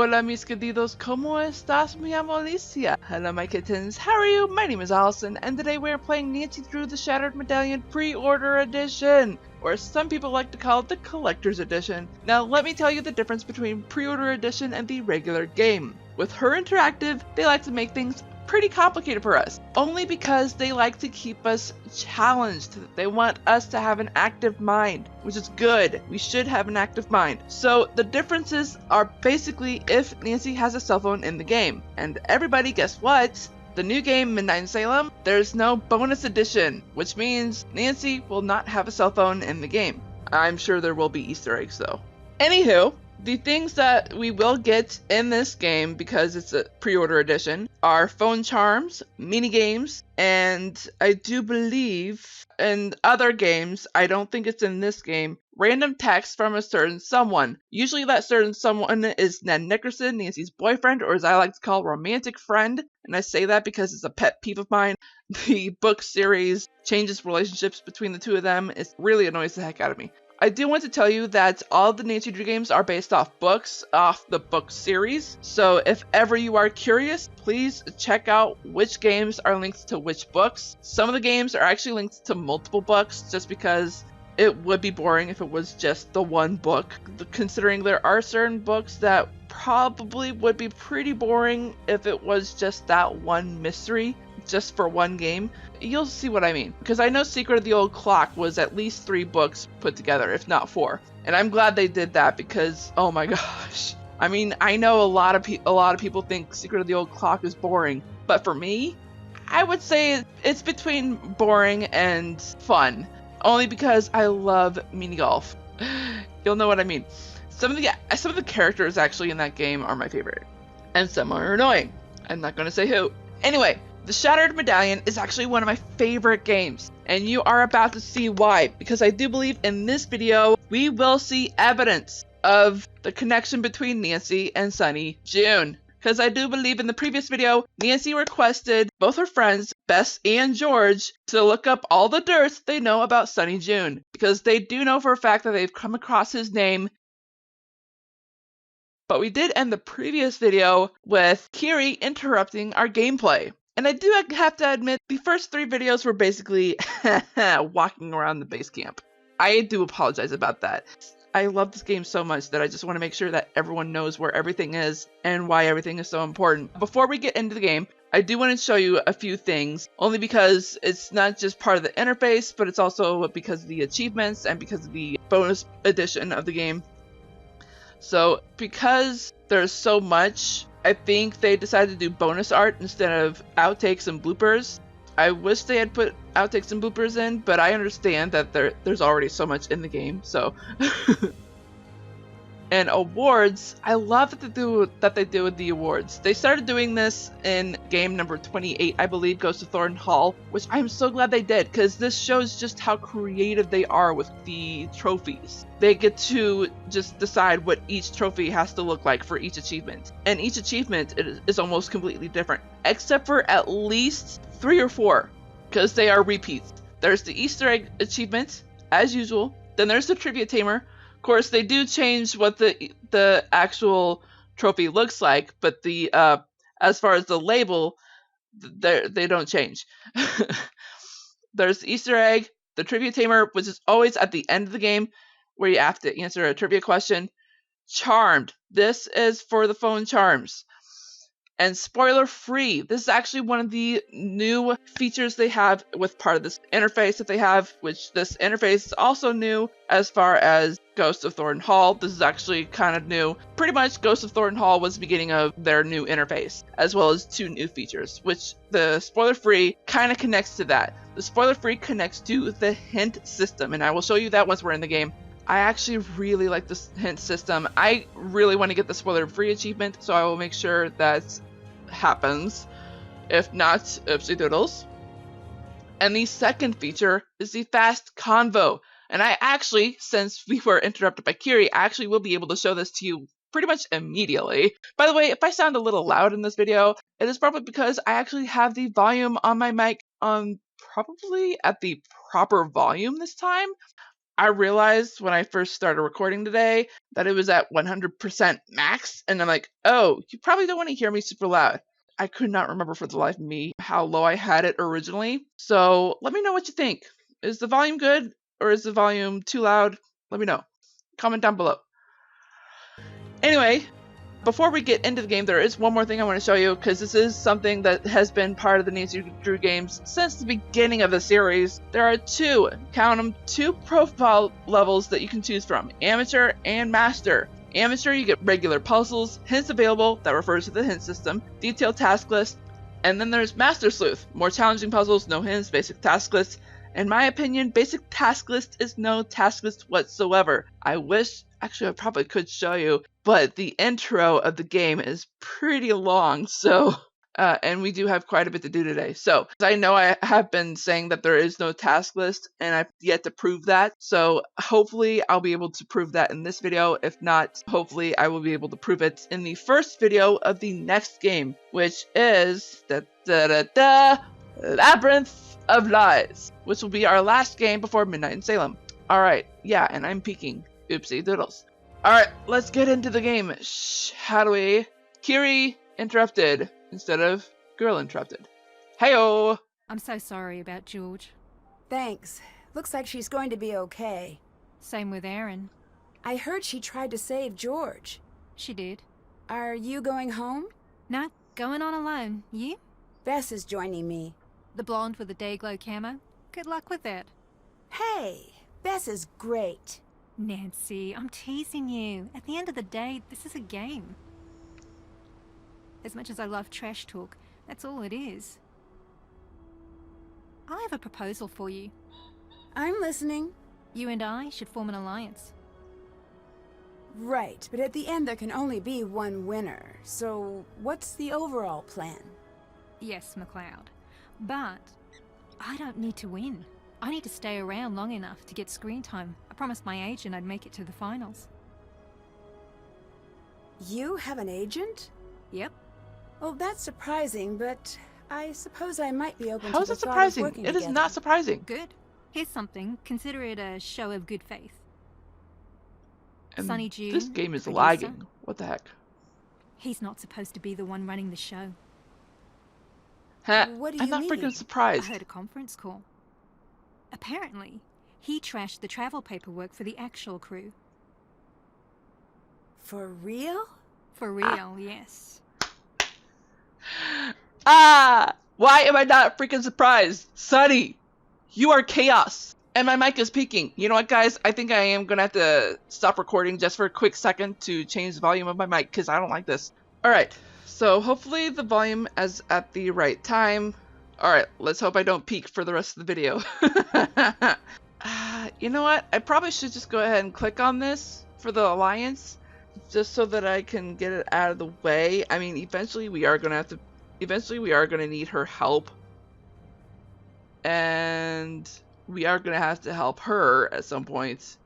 Hola mis queridos, ¿cómo estás mi amolicia? Hello my kittens, how are you? My name is Allison, and today we are playing Nancy Drew the Shattered Medallion Pre-Order Edition, or some people like to call it the Collector's Edition. Now let me tell you the difference between Pre-Order Edition and the regular game. With Her Interactive, they like to make things pretty complicated for us, only because they like to keep us challenged. They want us to have an active mind, which is good. We should have an active mind. So the differences are basically if Nancy has a cell phone in the game. And everybody, guess what? The new game, Midnight in Salem, there's no bonus edition, which means Nancy will not have a cell phone in the game. I'm sure there will be Easter eggs though. Anywho, the things that we will get in this game, because it's a pre-order edition, are phone charms, mini games, and I do believe in other games, I don't think it's in this game, random text from a certain someone. Usually that certain someone is Ned Nickerson, Nancy's boyfriend, or as I like to call, romantic friend. And I say that because it's a pet peeve of mine. The book series changes relationships between the two of them. It really annoys the heck out of me. I do want to tell you that all the Nancy Drew games are based off books, off the book series. So if ever you are curious, please check out which games are linked to which books. Some of the games are actually linked to multiple books just because it would be boring if it was just the one book. Considering there are certain books that probably would be pretty boring if it was just that one mystery, just for one game. You'll see what I mean. Because I know Secret of the Old Clock was at least 3 books put together, if not 4. And I'm glad they did that because, oh my gosh. I mean, I know a lot of people think Secret of the Old Clock is boring. But for me, I would say it's between boring and fun. Only because I love mini golf. You'll know what I mean. Some of the characters actually in that game are my favorite. And some are annoying. I'm not going to say who. Anyway, The Shattered Medallion is actually one of my favorite games, and you are about to see why, because I do believe in this video we will see evidence of the connection between Nancy and Sonny Joon. Because I do believe in the previous video, Nancy requested both her friends, Bess and George, to look up all the dirt they know about Sonny Joon, because they do know for a fact that they've come across his name. But we did end the previous video with Kiri interrupting our gameplay. And I do have to admit, the first 3 videos were basically walking around the base camp. I do apologize about that. I love this game so much that I just want to make sure that everyone knows where everything is and why everything is so important. Before we get into the game, I do want to show you a few things, only because it's not just part of the interface, but it's also because of the achievements and because of the bonus edition of the game. So because there's so much, I think they decided to do bonus art instead of outtakes and bloopers. I wish they had put outtakes and bloopers in, but I understand that there's already so much in the game, so. And awards, I love that they do with the awards. They started doing this in game number 28, I believe, Ghost of Thornton Hall, which I'm so glad they did, because this shows just how creative they are with the trophies. They get to just decide what each trophy has to look like for each achievement. And each achievement is almost completely different, except for at least 3 or 4, because they are repeats. There's the Easter egg achievement, as usual. Then there's the Trivia Tamer. Of course, they do change what the actual trophy looks like, but the as far as the label, they don't change. There's the Easter egg, the Trivia Tamer, which is always at the end of the game, where you have to answer a trivia question. Charmed. This is for the phone charms. And spoiler free. This is actually one of the new features they have with part of this interface that they have, which this interface is also new as far as Ghost of Thornton Hall. This is actually kind of new. Pretty much Ghost of Thornton Hall was the beginning of their new interface, as well as 2 new features, which the spoiler free kind of connects to that. The spoiler free connects to the hint system, and I will show you that once we're in the game. I actually really like this hint system. I really want to get the spoiler free achievement, so I will make sure that happens. If not, oopsie doodles. And the second feature is the fast convo. And I actually, since we were interrupted by Kiri, I actually will be able to show this to you pretty much immediately. By the way, if I sound a little loud in this video, it is probably because I actually have the volume on my mic on probably at the proper volume this time. I realized when I first started recording today that it was at 100% max, and I'm like, oh, you probably don't want to hear me super loud. I could not remember for the life of me how low I had it originally. So let me know what you think. Is the volume good or is the volume too loud? Let me know. Comment down below. Anyway, before we get into the game, there is one more thing I want to show you, because this is something that has been part of the Nancy Drew games since the beginning of the series. There are count them, two profile levels that you can choose from, Amateur and Master. Amateur, you get regular puzzles, hints available, that refers to the hint system, detailed task list, and then there's Master Sleuth, more challenging puzzles, no hints, basic task list. In my opinion, basic task list is no task list whatsoever. Actually I probably could show you, but the intro of the game is pretty long, so and we do have quite a bit to do today. So I know I have been saying that there is no task list, and I've yet to prove that, so hopefully I'll be able to prove that in this video. If not, hopefully I will be able to prove it in the first video of the next game, which is Labyrinth of Lies, which will be our last game before Midnight in Salem. Alright, yeah, and I'm peeking. Oopsie doodles. Alright, let's get into the game. How do we? Kiri interrupted instead of girl interrupted. Heyo! I'm so sorry about George. Thanks. Looks like she's going to be okay. Same with Erin. I heard she tried to save George. She did. Are you going home? No, going on alone. You? Bess is joining me. The blonde with the day-glow camo? Good luck with that. Hey, Bess is great. Nancy, I'm teasing you. At the end of the day, this is a game. As much as I love trash talk, that's all it is. I have a proposal for you. I'm listening. You and I should form an alliance. Right, but at the end there can only be one winner. So, what's the overall plan? Yes, McLeod. But I don't need to win. I need to stay around long enough to get screen time. I promised my agent I'd make it to the finals. You have an agent? Yep. Well, that's surprising, but I suppose I might be open How to is the it thought of surprising? working It is together. not surprising. Good. Here's something. Consider it a show of good faith. And Sonny Joon, this game is producer. lagging. What the heck? He's not supposed to be the one running the show. Huh? What do I'm you not mean? freaking I surprised. heard a conference call. Apparently, he trashed the travel paperwork for the actual crew. For real? For real, yes. Ah! Why am I not freaking surprised? Sonny, you are chaos. And my mic is peaking. You know what, guys? I think I am going to have to stop recording just for a quick second to change the volume of my mic, because I don't like this. Alright, so hopefully the volume is at the right time. Alright, let's hope I don't peak for the rest of the video. You know what? I probably should just go ahead and click on this for the alliance, just so that I can get it out of the way. I mean, eventually we are going to need her help. And we are going to have to help her at some point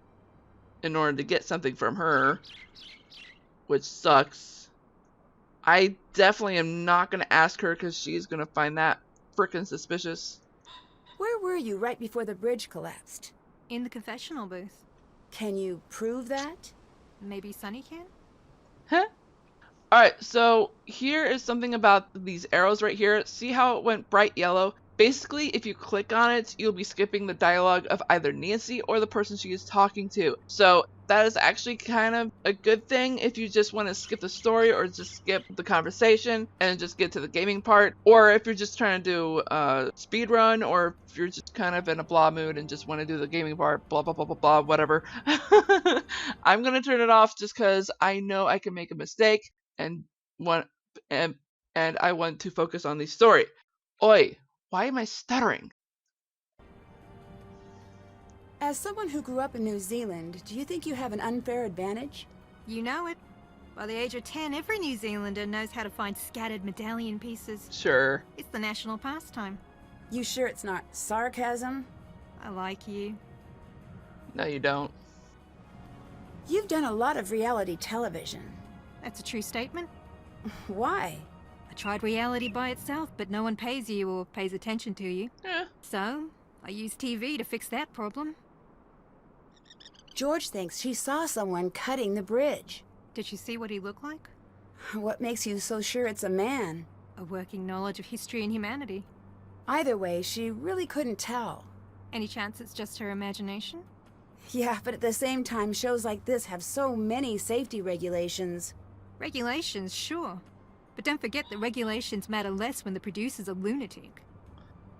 in order to get something from her, which sucks. I definitely am not going to ask her, because she's going to find that frickin' suspicious. Where were you right before the bridge collapsed? In the confessional booth. Can you prove that? Maybe Sonny can? Huh? Alright, so here is something about these arrows right here. See how it went bright yellow? Basically, if you click on it, you'll be skipping the dialogue of either Nancy or the person she is talking to. So that is actually kind of a good thing if you just want to skip the story, or just skip the conversation and just get to the gaming part. Or if you're just trying to do a speed run, or if you're just kind of in a blah mood and just want to do the gaming part, blah, blah, blah, blah, blah, whatever. I'm going to turn it off just because I know I can make a mistake and I want to focus on the story. Oi. Why am I stuttering? As someone who grew up in New Zealand, do you think you have an unfair advantage? You know it. By the age of 10, every New Zealander knows how to find scattered medallion pieces. Sure. It's the national pastime. You sure it's not sarcasm? I like you. No, you don't. You've done a lot of reality television. That's a true statement. Why? I tried reality by itself, but no one pays you or pays attention to you. Yeah. So, I used TV to fix that problem. George thinks she saw someone cutting the bridge. Did she see what he looked like? What makes you so sure it's a man? A working knowledge of history and humanity. Either way, she really couldn't tell. Any chance it's just her imagination? Yeah, but at the same time, shows like this have so many safety regulations. Regulations, sure. But don't forget that regulations matter less when the producer's a lunatic.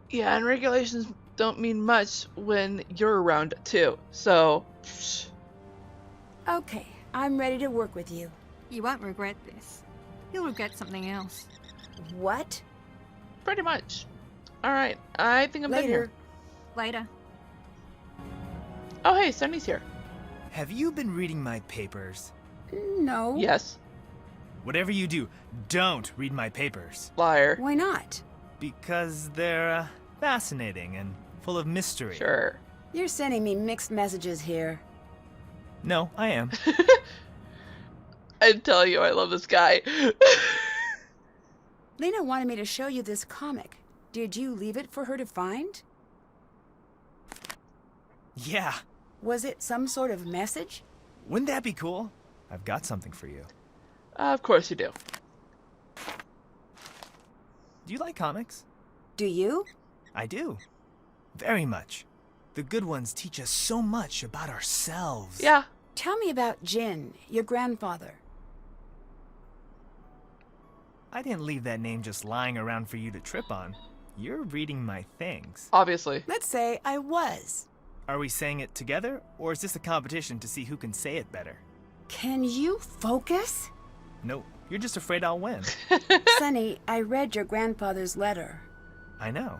Yeah, and regulations don't mean much when you're around too. So, Okay, I'm ready to work with you. You won't regret this. You'll regret something else. What? pretty much. Alright, I think I'm done here. Later. Oh hey, Sonny's here. Have you been reading my papers? No. Yes. Whatever you do, don't read my papers. Liar. Why not? Because they're fascinating and full of mystery. Sure. You're sending me mixed messages here. No, I am. I tell you, I love this guy. Lena wanted me to show you this comic. Did you leave it for her to find? Yeah. Was it some sort of message? Wouldn't that be cool? I've got something for you. Of course you do. Do you like comics? Do you? I do. Very much. The good ones teach us so much about ourselves. Yeah. Tell me about Jin, your grandfather. I didn't leave that name just lying around for you to trip on. You're reading my things. Obviously. Let's say I was. Are we saying it together, or is this a competition to see who can say it better? Can you focus? Nope, you're just afraid I'll win. Sonny, I read your grandfather's letter. I know.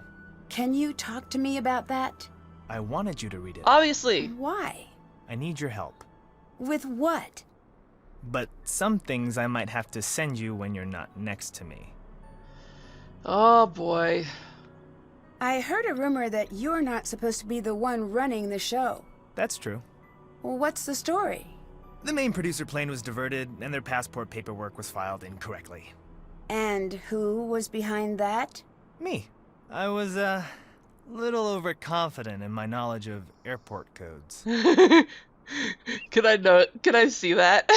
Can you talk to me about that? I wanted you to read it. Obviously. Why? I need your help. With what? But some things I might have to send you when you're not next to me. Oh boy. I heard a rumor that you're not supposed to be the one running the show. That's true. Well, what's the story? The main producer plane was diverted, and their passport paperwork was filed incorrectly. And who was behind that? Me. I was, little overconfident in my knowledge of airport codes. Can I see that?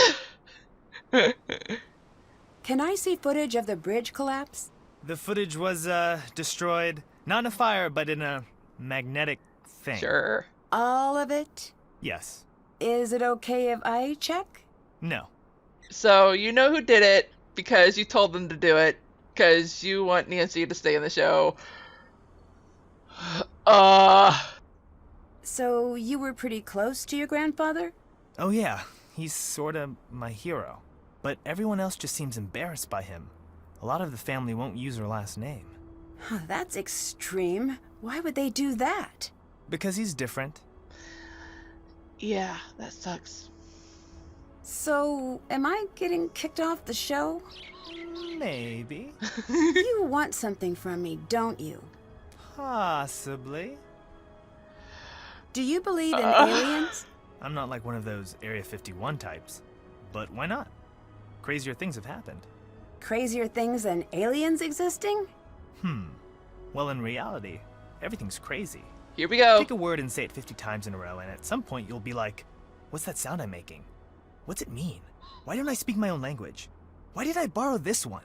Can I see footage of the bridge collapse? The footage was, destroyed, not in a fire, but in a magnetic thing. Sure. All of it? Yes. Is it okay if I check? No. So you know who did it because you told them to do it because you want Nancy to stay in the show. So you were pretty close to your grandfather? Oh yeah, he's sorta my hero. But everyone else just seems embarrassed by him. A lot of the family won't use her last name. That's extreme. Why would they do that? Because he's different. Yeah, that sucks. So, am I getting kicked off the show? Maybe. You want something from me, don't you? Possibly. Do you believe in aliens? I'm not like one of those Area 51 types. But why not? Crazier things have happened. Crazier things than aliens existing? Well, in reality, everything's crazy. Here we go. Take a word and say it 50 times in a row, and at some point you'll be like, what's that sound I'm making? What's it mean? Why don't I speak my own language? Why did I borrow this one?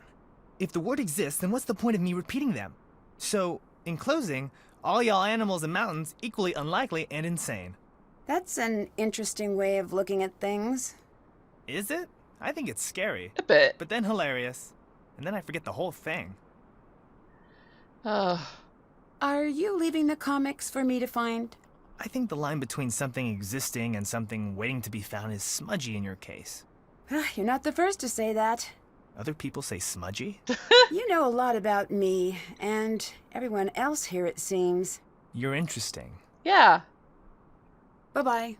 If the word exists, then what's the point of me repeating them? So, in closing, all y'all animals and mountains equally unlikely and insane. That's an interesting way of looking at things. Is it? I think it's scary. A bit. But then hilarious. And then I forget the whole thing. Are you leaving the comics for me to find? I think the line between something existing and something waiting to be found is smudgy in your case. You're not the first to say that. Other people say smudgy? You know a lot about me, and everyone else here, it seems. You're interesting. Yeah. Bye-bye.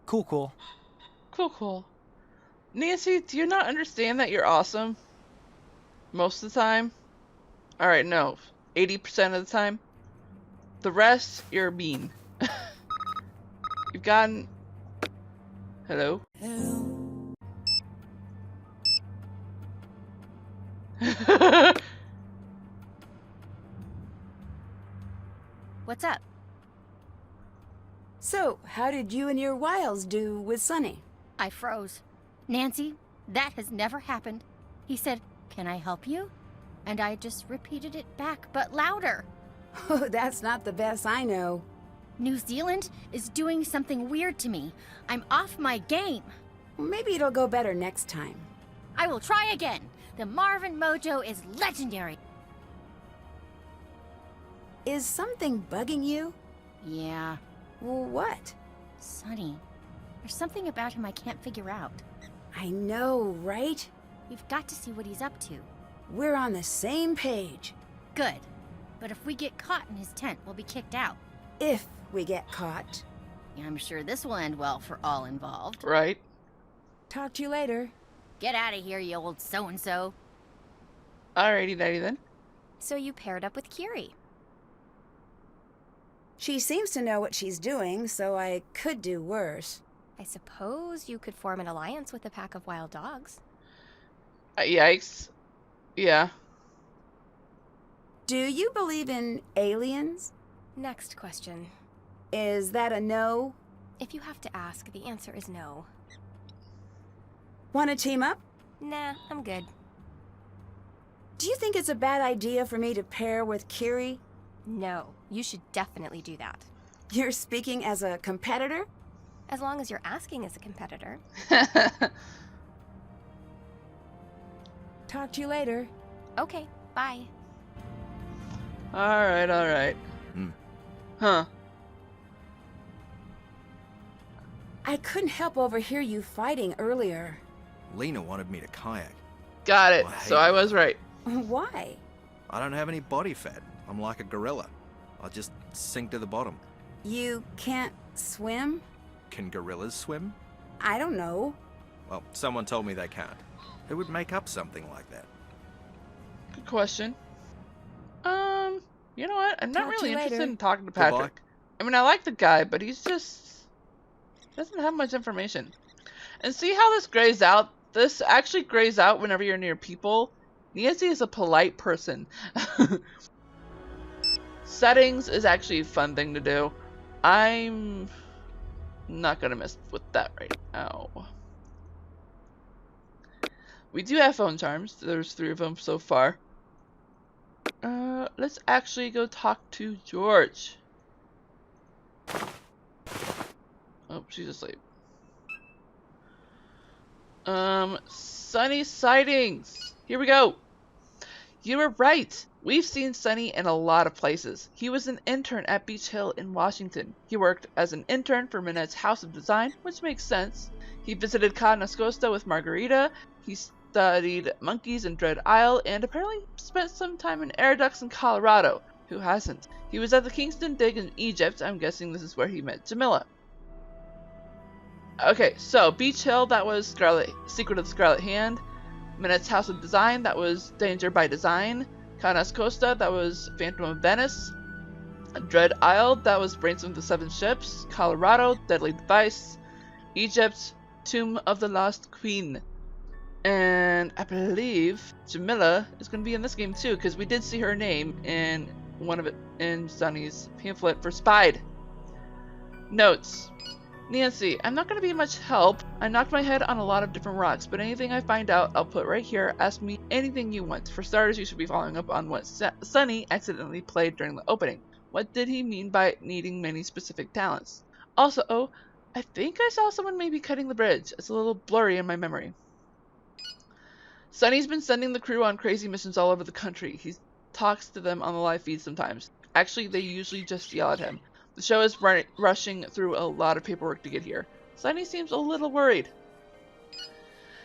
Cool, cool. Cool. Nancy, do you not understand that you're awesome? Most of the time? Alright, no. 80% of the time? The rest, you're mean. You've gotten... Hello? What's up? So, how did you and your wiles do with Sonny? I froze. Nancy, that has never happened. He said, "Can I help you?" And I just repeated it back, but louder. Oh, that's not the best I know. New Zealand is doing something weird to me. I'm off my game. Maybe it'll go better next time. I will try again. The Marvin mojo is legendary. Is something bugging you? Yeah, Well, what? Sonny. There's something about him I can't figure out. I know, right? We've got to see what he's up to. We're on the same page. Good. But if we get caught in his tent, we'll be kicked out. If we get caught. I'm sure this will end well for all involved. Right? Talk to you later. Get out of here, you old so-and-so. Alrighty, nighty then. So you paired up with Curie. She seems to know what she's doing, so I could do worse. I suppose you could form an alliance with a pack of wild dogs. Yikes. Yeah. Do you believe in aliens? Next question. Is that a no? If you have to ask, the answer is no. Want to team up? Nah, I'm good. Do you think it's a bad idea for me to pair with Curie? No, you should definitely do that. You're speaking as a competitor? As long as you're asking as a competitor. Talk to you later. Okay, bye. Alright, alright. Huh. I couldn't help overhear you fighting earlier. Lena wanted me to kayak. Got it. I hate So I was right. Why? I don't have any body fat. I'm like a gorilla. I'll just sink to the bottom. You can't swim? Can gorillas swim? I don't know. Well, someone told me they can't. Who would make up something like that? Good question. You know what? I'm not Talk to really you interested later. in talking to Goodbye. Patrick. I mean, I like the guy, but he's just doesn't have much information. And see how this grays out? This actually grays out whenever you're near people. Nancy is a polite person. Settings is actually a fun thing to do. I'm not gonna mess with that right now. We do have phone charms. There's 3 of them so far. Let's actually go talk to George. Oh, she's asleep. Sonny sightings. Here we go. You were right. We've seen Sonny in a lot of places. He was an intern at Beach Hill in Washington. He worked as an intern for Minette's House of Design, which makes sense. He visited Canascosta with Margarita. He studied monkeys in Dread Isle, and apparently spent some time in air ducts in Colorado. Who hasn't? He was at the Kingston Dig in Egypt. I'm guessing this is where he met Jamila. Okay, so Beach Hill, that was Secret of the Scarlet Hand. Minette's House of Design, that was Danger by Design. Canascosta, that was Phantom of Venice. Dread Isle, that was Brainstorm of the Seven Ships. Colorado, Deadly Device. Egypt, Tomb of the Lost Queen. And I believe Jamila is going to be in this game too, because we did see her name in in Sonny's pamphlet for Spied. Notes. Nancy, I'm not going to be much help. I knocked my head on a lot of different rocks, but anything I find out, I'll put right here. Ask me anything you want. For starters, you should be following up on what Sonny accidentally played during the opening. What did he mean by needing many specific talents? Also, oh, I think I saw someone maybe cutting the bridge. It's a little blurry in my memory. Sonny's been sending the crew on crazy missions all over the country. He talks to them on the live feed sometimes. Actually, they usually just yell at him. The show is rushing through a lot of paperwork to get here. Sonny seems a little worried.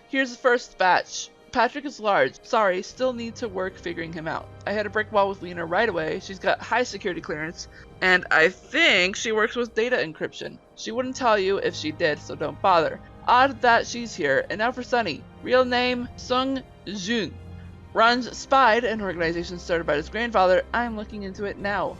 Here's the first batch. Patrick is large. Sorry, still need to work figuring him out. I had a brick wall with Lena right away. She's got high security clearance, and I think she works with data encryption. She wouldn't tell you if she did, so don't bother. Odd that she's here. And now for Sonny. Real name, Sonny Joon. Runs Spied, an organization started by his grandfather. I'm looking into it now.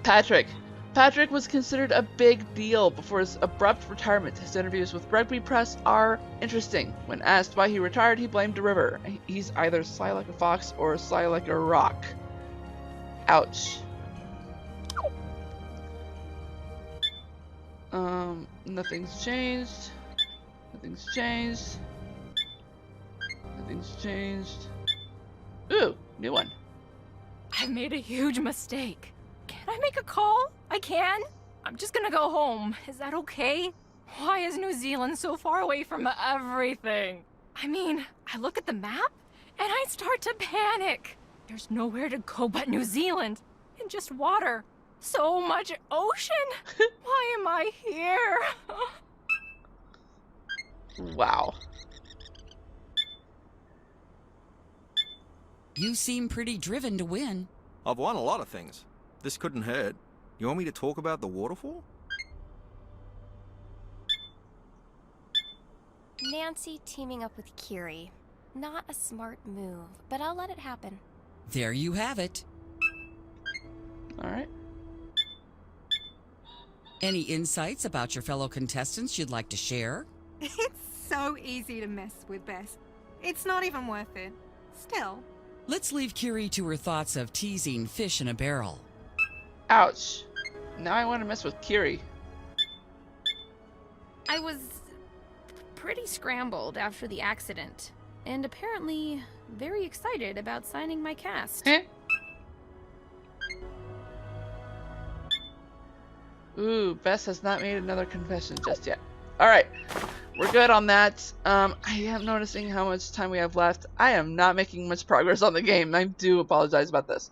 Patrick. Patrick was considered a big deal before his abrupt retirement. His interviews with Rugby Press are interesting. When asked why he retired, he blamed the river. He's either sly like a fox or sly like a rock. Ouch. Nothing's changed. Nothing's changed. Nothing's changed. Ooh, new one. I've made a huge mistake. Can I make a call? I can. I'm just gonna go home. Is that okay? Why is New Zealand so far away from everything? I mean, I look at the map and I start to panic. There's nowhere to go but New Zealand. And just water. So much ocean. Why am I here? Wow. You seem pretty driven to win. I've won a lot of things. This couldn't hurt. You want me to talk about the waterfall? Nancy teaming up with Kiri. Not a smart move, but I'll let it happen. There you have it. Alright. Any insights about your fellow contestants you'd like to share? It's so easy to mess with Bess. It's not even worth it. Still. Let's leave Kiri to her thoughts of teasing fish in a barrel. Ouch. Now I want to mess with Kiri. I was pretty scrambled after the accident, and apparently very excited about signing my cast. Eh? Ooh, Bess has not made another confession just yet. Alright, we're good on that. I am noticing how much time we have left. I am not making much progress on the game. I do apologize about this.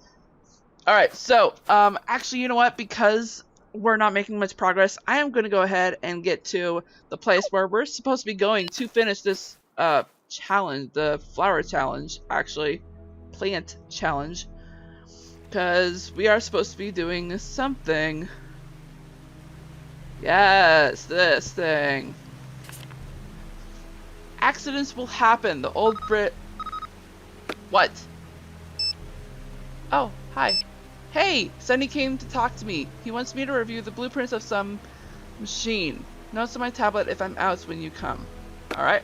Alright, so, actually, you know what? Because we're not making much progress, I am going to go ahead and get to the place where we're supposed to be going to finish this, challenge. The flower challenge, actually. Plant challenge. Because we are supposed to be doing something. Yes, this thing. Accidents will happen. The old Brit... What? Oh, hi. Hey! Sonny came to talk to me. He wants me to review the blueprints of some machine. Notes on my tablet if I'm out when you come. Alright.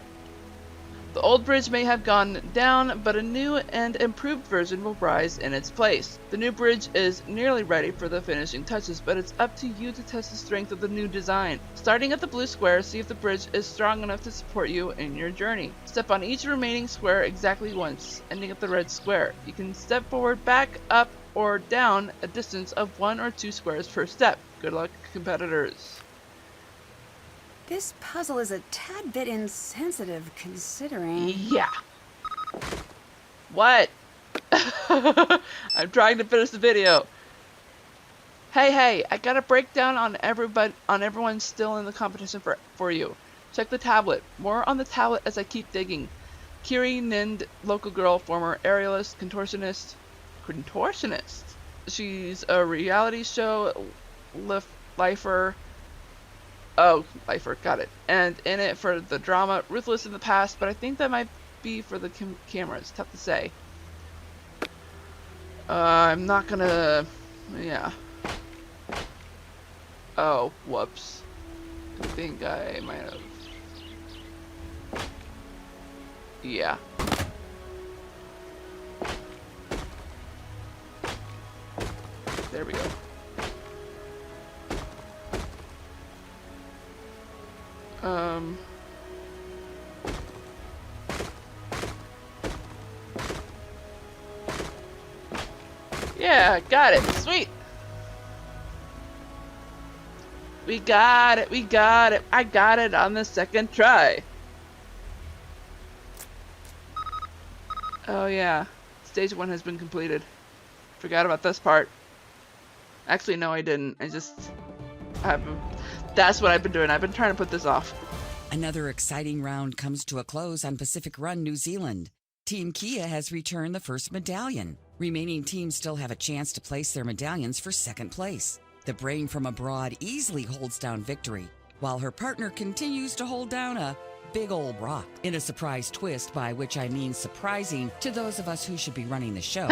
The old bridge may have gone down, but a new and improved version will rise in its place. The new bridge is nearly ready for the finishing touches, but it's up to you to test the strength of the new design. Starting at the blue square, see if the bridge is strong enough to support you in your journey. Step on each remaining square exactly once, ending at the red square. You can step forward, back, up, or down a distance of 1 or 2 squares per step. Good luck, competitors. This puzzle is a tad bit insensitive, considering... Yeah. What? I'm trying to finish the video. Hey, I got a breakdown on everyone still in the competition for you. Check the tablet. More on the tablet as I keep digging. Kiri Nind, local girl, former aerialist, contortionist. She's a reality show lifer. Oh, lifer, got it. And in it for the drama, ruthless in the past, but I think that might be for the camera. It's tough to say. I'm not gonna... Yeah. Oh, whoops. I think I might have... Yeah. There we go. Yeah, got it. Sweet. We got it. I got it on the second try. Oh yeah. Stage 1 has been completed. Forgot about this part. Actually, no, I didn't. That's what I've been doing. I've been trying to put this off. Another exciting round comes to a close on Pacific Run, New Zealand. Team Kia has returned the first medallion. Remaining teams still have a chance to place their medallions for second place. The brain from abroad easily holds down victory, while her partner continues to hold down a big old rock. In a surprise twist, by which I mean surprising to those of us who should be running the show,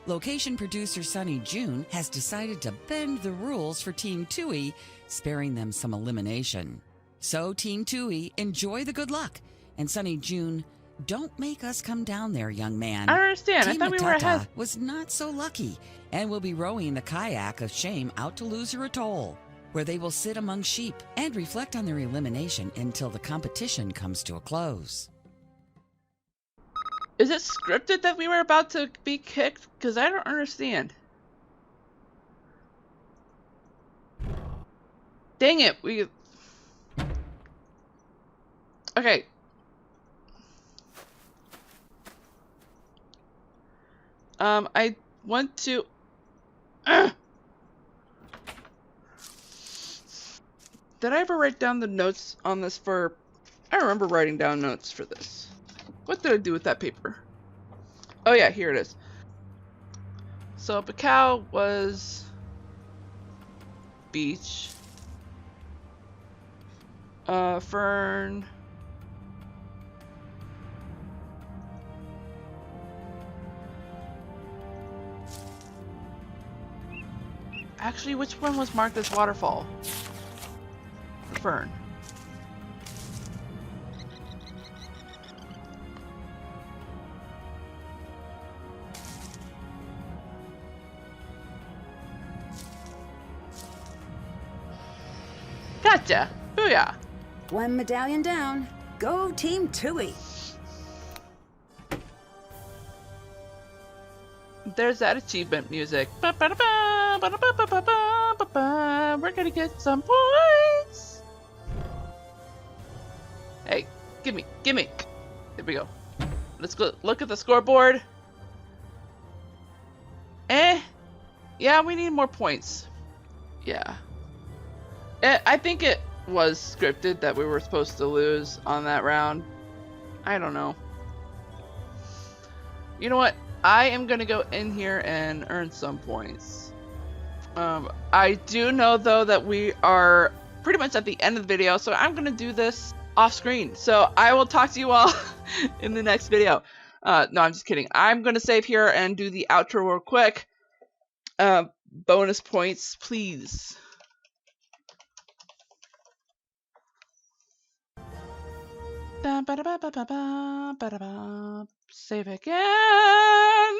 location producer Sonny Joon has decided to bend the rules for Team Tui, sparing them some elimination. So, Team Tui, enjoy the good luck. And Sonny Joon, don't make us come down there, young man. I don't understand. Team I thought we were ahead. was not so lucky and will be rowing the kayak of shame out to Loser Atoll. where they will sit among sheep and reflect on their elimination until the competition comes to a close. Is it scripted that we were about to be kicked? Because I don't understand. Dang it, we... Okay. I want to... Did I ever write down the notes on this for... I remember writing down notes for this. What did I do with that paper? Oh yeah, here it is. So Pacao was... beach. Fern... Actually, which one was marked as waterfall? Fern. Gotcha! Booyah! One medallion down. Go Team Tui. There's that achievement music. We're gonna get some points! Hey, gimme! Here we go. Let's go look at the scoreboard. Yeah, we need more points. Yeah. I think it was scripted that we were supposed to lose on that round. I don't know. You know what? I am gonna go in here and earn some points. I do know though that we are pretty much at the end of the video, so I'm gonna do this off screen. So I will talk to you all in the next video. No, I'm just kidding. I'm gonna save here and do the outro real quick. Bonus points, please. Save again.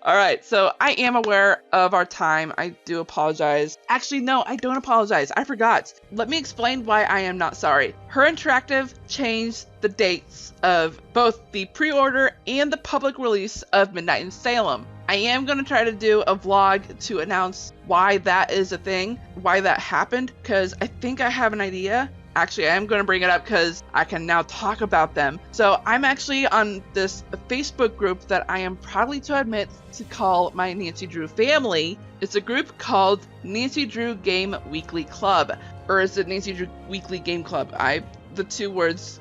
Alright, so I am aware of our time. I do apologize. Actually, no, I don't apologize. I forgot. Let me explain why I am not sorry. Her Interactive changed the dates of both the pre-order and the public release of Midnight in Salem. I am going to try to do a vlog to announce why that is a thing, why that happened, because I think I have an idea. Actually, I am going to bring it up because I can now talk about them. So I'm actually on this Facebook group that I am proudly to admit to call my Nancy Drew family. It's a group called Nancy Drew Game Weekly Club. Or is it Nancy Drew Weekly Game Club? The two words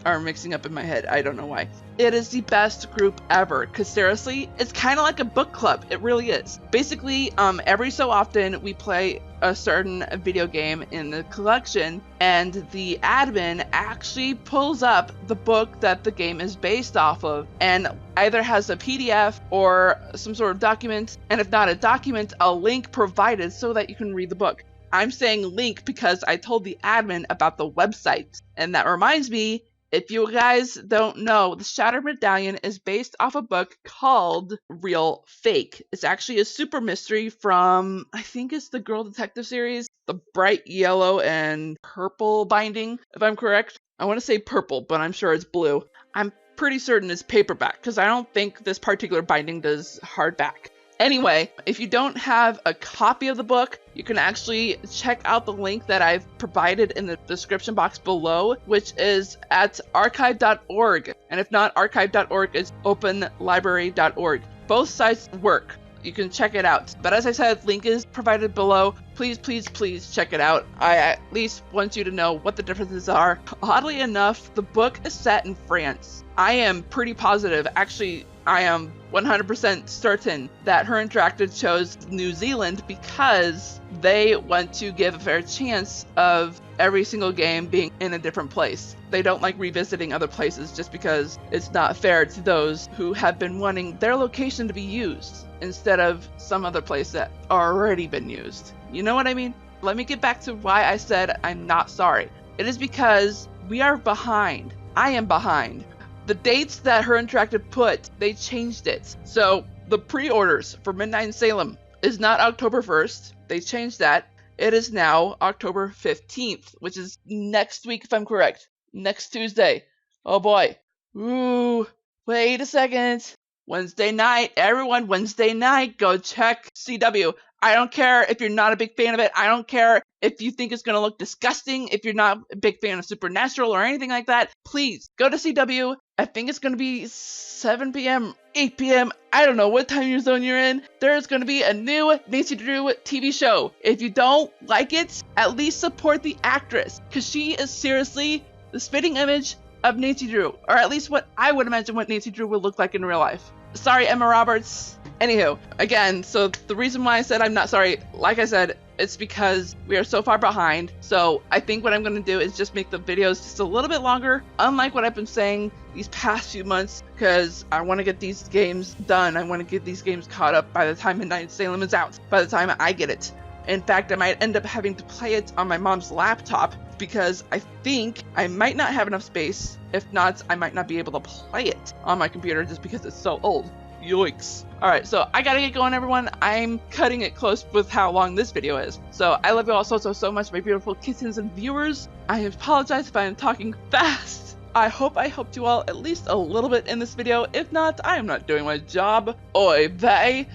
are mixing up in my head. I don't know why. It is the best group ever, because seriously, it's kind of like a book club. It really is. Basically, every so often we play a certain video game in the collection, and the admin actually pulls up the book that the game is based off of, and either has a PDF or some sort of document, and if not a document, a link provided so that you can read the book. I'm saying link because I told the admin about the website. And that reminds me, if you guys don't know, the Shattered Medallion is based off a book called Real Fake. It's actually a super mystery from, I think it's the Girl Detective series, the bright yellow and purple binding, if I'm correct. I want to say purple, but I'm sure it's blue. I'm pretty certain it's paperback because I don't think this particular binding does hardback. Anyway, if you don't have a copy of the book, you can actually check out the link that I've provided in the description box below, which is at archive.org. And if not archive.org, it's openlibrary.org. Both sites work. You can check it out. But as I said, link is provided below. Please, please, please check it out. I at least want you to know what the differences are. Oddly enough, the book is set in France. I am pretty positive, actually, I am 100% certain that Her Interactive chose New Zealand because they want to give a fair chance of every single game being in a different place. They don't like revisiting other places just because it's not fair to those who have been wanting their location to be used instead of some other place that already been used. You know what I mean? Let me get back to why I said I'm not sorry. It is because we are behind. I am behind. The dates that Her Interactive put, they changed it. So the pre-orders for Midnight in Salem is not October 1st. They changed that. It is now October 15th, which is next week if I'm correct. Next Tuesday. Oh boy. Ooh, wait a second. Wednesday night, everyone, Wednesday night, go check CW. I don't care if you're not a big fan of it. I don't care if you think it's going to look disgusting, if you're not a big fan of Supernatural or anything like that. Please, go to CW. I think it's going to be 7 p.m., 8 p.m. I don't know what time zone you're in. There's going to be a new Nancy Drew TV show. If you don't like it, at least support the actress, because she is seriously the spitting image of Nancy Drew, or at least what I would imagine what Nancy Drew would look like in real life. Sorry, Emma Roberts. Anywho, again, so the reason why I said I'm not sorry, like I said, it's because we are so far behind. So I think what I'm going to do is just make the videos just a little bit longer, unlike what I've been saying these past few months, because I want to get these games done. I want to get these games caught up by the time Midnight Salem is out, by the time I get it. In fact, I might end up having to play it on my mom's laptop because I think I might not have enough space. If not, I might not be able to play it on my computer just because it's so old. Yoicks. Alright, so I gotta get going, everyone. I'm cutting it close with how long this video is. So I love you all so much, my beautiful kittens and viewers. I apologize if I am talking fast. I hope I helped you all at least a little bit in this video. If not, I am not doing my job. Oy vey.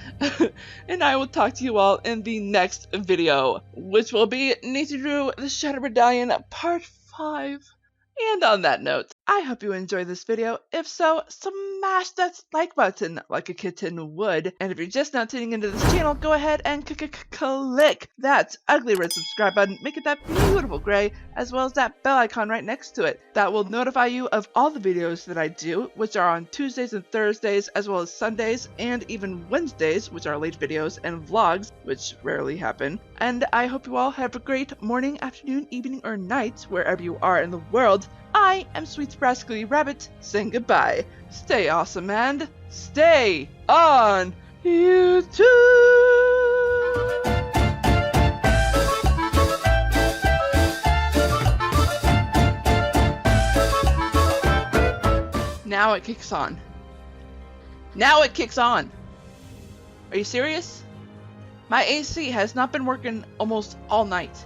And I will talk to you all in the next video, which will be Nancy Drew, The Shattered Medallion, Part 5. And on that note, I hope you enjoyed this video. If so, smash that like button like a kitten would. And if you're just now tuning into this channel, go ahead and click that ugly red subscribe button. Make it that beautiful gray, as well as that bell icon right next to it. That will notify you of all the videos that I do, which are on Tuesdays and Thursdays, as well as Sundays, and even Wednesdays, which are late videos, and vlogs, which rarely happen. And I hope you all have a great morning, afternoon, evening, or night, wherever you are in the world. I am Sweet Sprascally Rabbit, saying goodbye. Stay awesome and stay on YouTube! Now it kicks on. Now it kicks on! Are you serious? My AC has not been working almost all night.